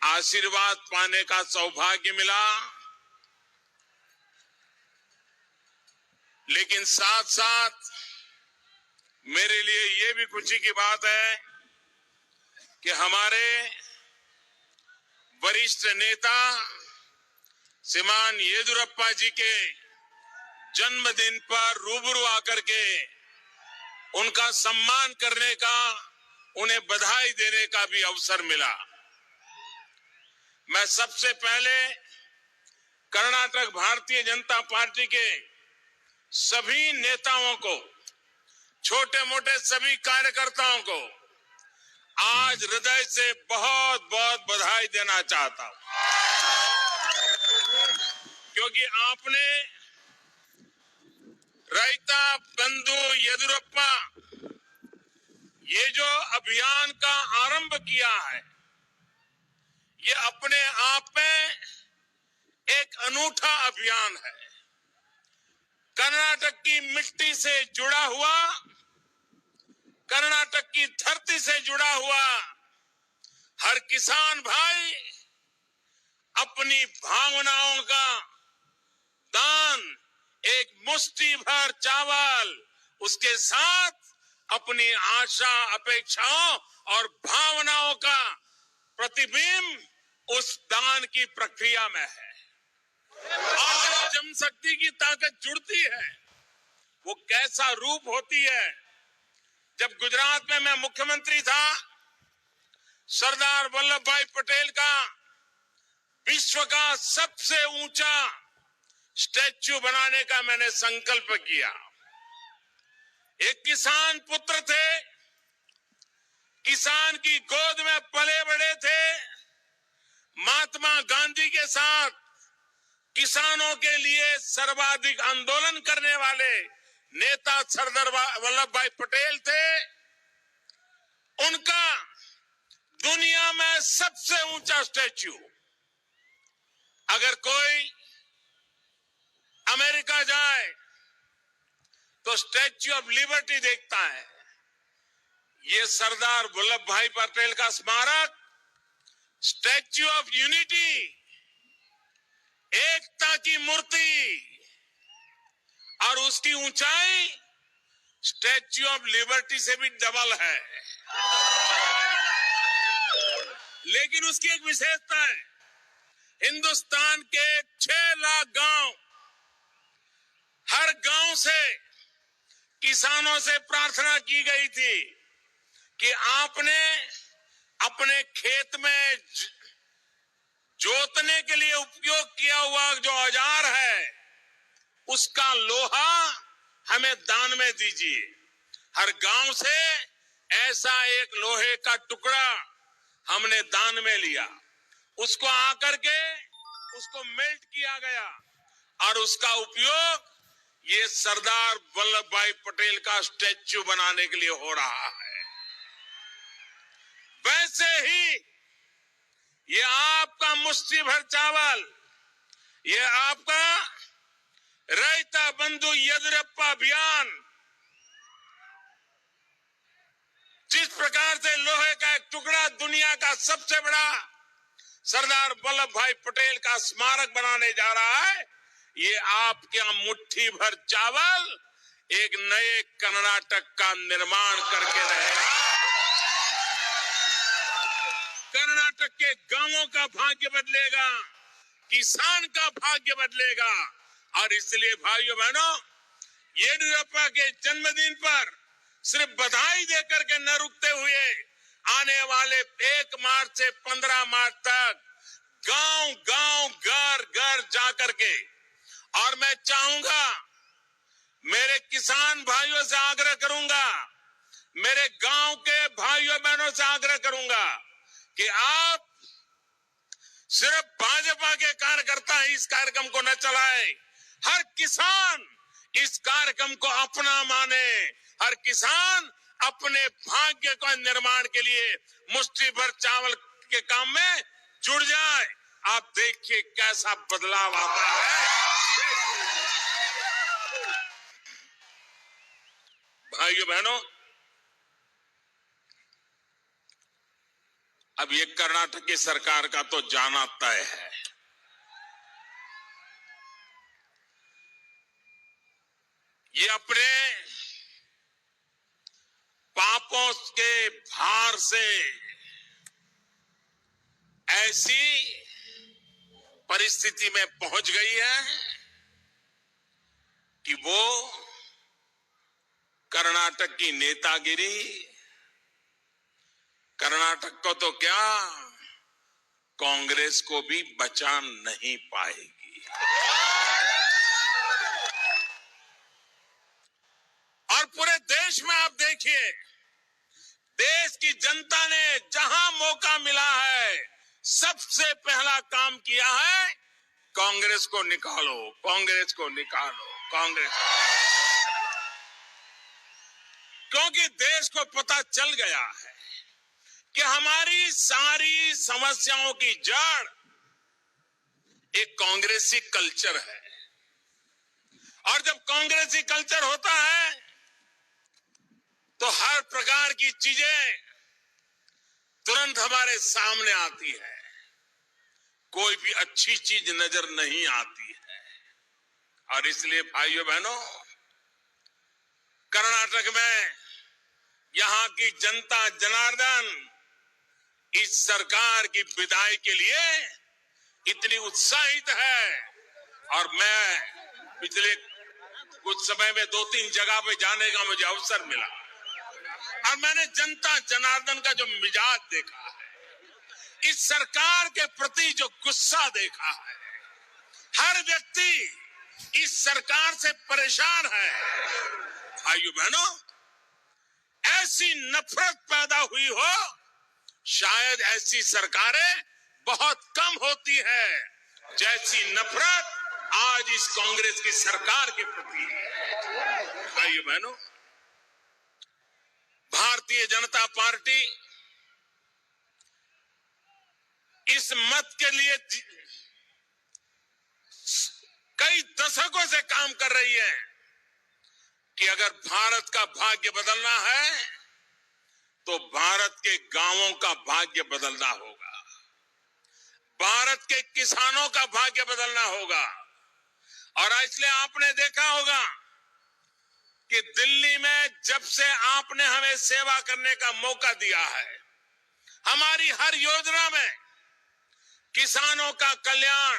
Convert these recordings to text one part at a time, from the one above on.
आशीर्वाद पाने का सौभाग्य मिला, लेकिन साथ साथ मेरे लिए ये भी खुशी की बात है कि हमारे वरिष्ठ नेता श्रीमान येदियुरप्पा जी के जन्मदिन पर रूबरू आकर के उनका सम्मान करने का, उन्हें बधाई देने का भी अवसर मिला। मैं सबसे पहले कर्नाटक भारतीय जनता पार्टी के सभी नेताओं को, छोटे मोटे सभी कार्यकर्ताओं को आज हृदय से बहुत बहुत बधाई देना चाहता हूं, क्योंकि आपने रैता बंधु येदियुरप्पा ये जो अभियान का आरंभ किया है, ये अपने आप में एक अनूठा अभियान है। कर्नाटक की मिट्टी से जुड़ा हुआ, कर्नाटक की धरती से जुड़ा हुआ हर किसान भाई अपनी भावनाओं का दान, एक मुट्ठी भर चावल, उसके साथ अपनी आशा, अपेक्षाओं और भावनाओं का प्रतिबिंब उस दान की प्रक्रिया में है। और जब जनशक्ति की ताकत जुड़ती है, वो कैसा रूप होती है। जब गुजरात में मैं मुख्यमंत्री था, सरदार वल्लभ भाई पटेल का विश्व का सबसे ऊंचा स्टैच्यू बनाने का मैंने संकल्प किया। एक किसान पुत्र थे, किसान की गोद में पले बड़े थे, महात्मा गांधी के साथ किसानों के लिए सर्वाधिक आंदोलन करने वाले नेता सरदार वल्लभ भाई पटेल थे। उनका दुनिया में सबसे ऊंचा स्टैच्यू, अगर कोई अमेरिका जाए तो स्टैच्यू ऑफ लिबर्टी देखता है। ये सरदार वल्लभ भाई पटेल का स्मारक स्टैच्यू ऑफ यूनिटी, एकता की मूर्ति, और उसकी ऊंचाई स्टैच्यू ऑफ लिबर्टी से भी डबल है। लेकिन उसकी एक विशेषता है, हिंदुस्तान के 6 लाख गांव, हर गांव से किसानों से प्रार्थना की गई थी कि आपने अपने खेत में जोतने के लिए उपयोग किया हुआ जो औजार है, उसका लोहा हमें दान में दीजिए। हर गांव से ऐसा एक लोहे का टुकड़ा हमने दान में लिया, उसको आकर के उसको मेल्ट किया गया और उसका उपयोग ये सरदार वल्लभ भाई पटेल का स्टैच्यू बनाने के लिए हो रहा है। वैसे ही ये आपका मुट्ठी भर चावल, ये आपका रैता बंधु येदियुरप्पा अभियान, जिस प्रकार से लोहे का एक टुकड़ा दुनिया का सबसे बड़ा सरदार वल्लभ भाई पटेल का स्मारक बनाने जा रहा है, ये आपके मुट्ठी भर चावल एक नए कर्नाटक का निर्माण करके रहेगा। कर्नाटक के गांवों का भाग्य बदलेगा, किसान का भाग्य बदलेगा। और इसलिए भाइयों बहनों, येदियुरप्पा के जन्मदिन पर सिर्फ बधाई देकर के न रुकते हुए आने वाले 1 मार्च से 15 मार्च तक गांव गांव, घर घर जाकर के, और मैं चाहूंगा, मेरे किसान भाइयों से आग्रह करूंगा, मेरे गांव के भाइयों बहनों से आग्रह करूंगा कि आप सिर्फ भाजपा के कार्यकर्ता इस कार्यक्रम को न चलाएं, हर किसान इस कार्यक्रम को अपना माने, हर किसान अपने भाग्य का निर्माण के लिए मुट्ठी भर चावल के काम में जुड़ जाए। आप देखिए कैसा बदलाव आता है। भाइयों बहनों, अब ये कर्नाटक की सरकार का तो जाना तय है। ये अपने पापों के भार से ऐसी परिस्थिति में पहुंच गई है कि वो कर्नाटक की नेतागिरी, कर्नाटक को तो क्या, कांग्रेस को भी बचा नहीं पाएगी। और पूरे देश में आप देखिए, देश की जनता ने जहां मौका मिला है, सबसे पहला काम किया है, कांग्रेस को निकालो, कांग्रेस को निकालो, कांग्रेस। क्योंकि देश को पता चल गया है कि हमारी सारी समस्याओं की जड़ एक कांग्रेसी कल्चर है। और जब कांग्रेसी कल्चर होता है तो हर प्रकार की चीजें तुरंत हमारे सामने आती है, कोई भी अच्छी चीज नजर नहीं आती है। और इसलिए भाइयों बहनों, कर्नाटक में यहां की जनता जनार्दन इस सरकार की विदाई के लिए इतनी उत्साहित है। और मैं पिछले कुछ समय में 2-3 जगह पे जाने का मुझे अवसर मिला और मैंने जनता जनार्दन का जो मिजाज देखा है, इस सरकार के प्रति जो गुस्सा देखा है, हर व्यक्ति इस सरकार से परेशान है। भाइयों बहनों, ऐसी नफरत पैदा हुई हो, शायद ऐसी सरकारें बहुत कम होती है जैसी नफरत आज इस कांग्रेस की सरकार के प्रति है। भाइयों बहनों, भारतीय जनता पार्टी इस मत के लिए कई दशकों से काम कर रही है कि अगर भारत का भाग्य बदलना है तो भारत के गांवों का भाग्य बदलना होगा, भारत के किसानों का भाग्य बदलना होगा। और इसलिए आपने देखा होगा कि दिल्ली में जब से आपने हमें सेवा करने का मौका दिया है, हमारी हर योजना में किसानों का कल्याण,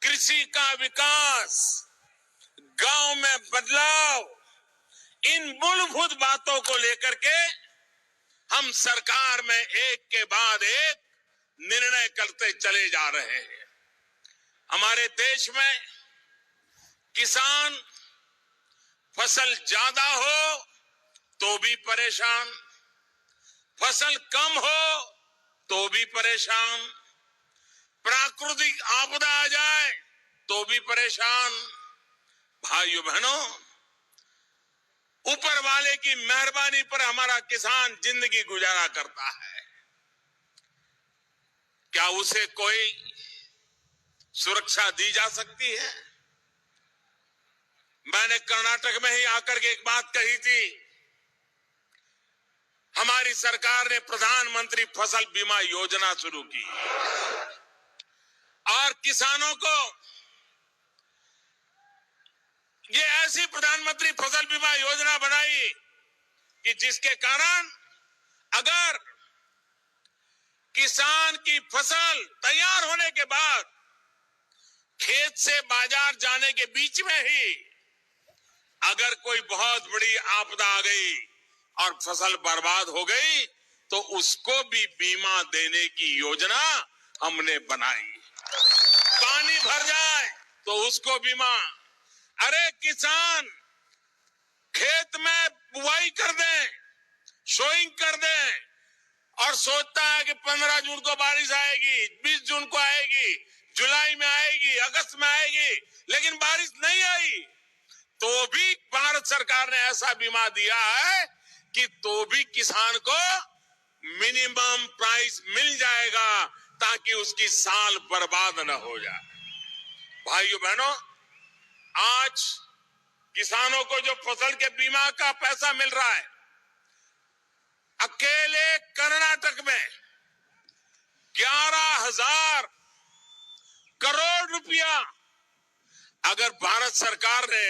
कृषि का विकास, गांव में बदलाव, इन मूलभूत बातों को लेकर के हम सरकार में एक के बाद एक निर्णय करते चले जा रहे हैं। हमारे देश में किसान फसल ज्यादा हो तो भी परेशान, फसल कम हो तो भी परेशान, प्राकृतिक आपदा आ जाए तो भी परेशान। भाइयों बहनों, ऊपर वाले की मेहरबानी पर हमारा किसान जिंदगी गुजारा करता है। क्या उसे कोई सुरक्षा दी जा सकती है? मैंने कर्नाटक में ही आकर के एक बात कही थी, हमारी सरकार ने प्रधानमंत्री फसल बीमा योजना शुरू की और किसानों को ये ऐसी प्रधानमंत्री फसल बीमा योजना बनाई कि जिसके कारण अगर किसान की फसल तैयार होने के बाद खेत से बाजार जाने के बीच में ही अगर कोई बहुत बड़ी आपदा आ गई और फसल बर्बाद हो गई तो उसको भी बीमा देने की योजना हमने बनाई। पानी भर जाए तो उसको बीमा। अरे किसान खेत में बुआई कर दे, सोइंग कर दे और सोचता है कि 15 जून को बारिश आएगी, 20 जून को आएगी, जुलाई में आएगी, अगस्त में आएगी, लेकिन बारिश नहीं आई तो भी भारत सरकार ने ऐसा बीमा दिया है कि तो भी किसान को मिनिमम प्राइस मिल जाएगा ताकि उसकी साल बर्बाद न हो जाए। भाइयों बहनों, आज किसानों को जो फसल के बीमा का पैसा मिल रहा है, अकेले कर्नाटक में 11,000 करोड़ रुपया अगर भारत सरकार ने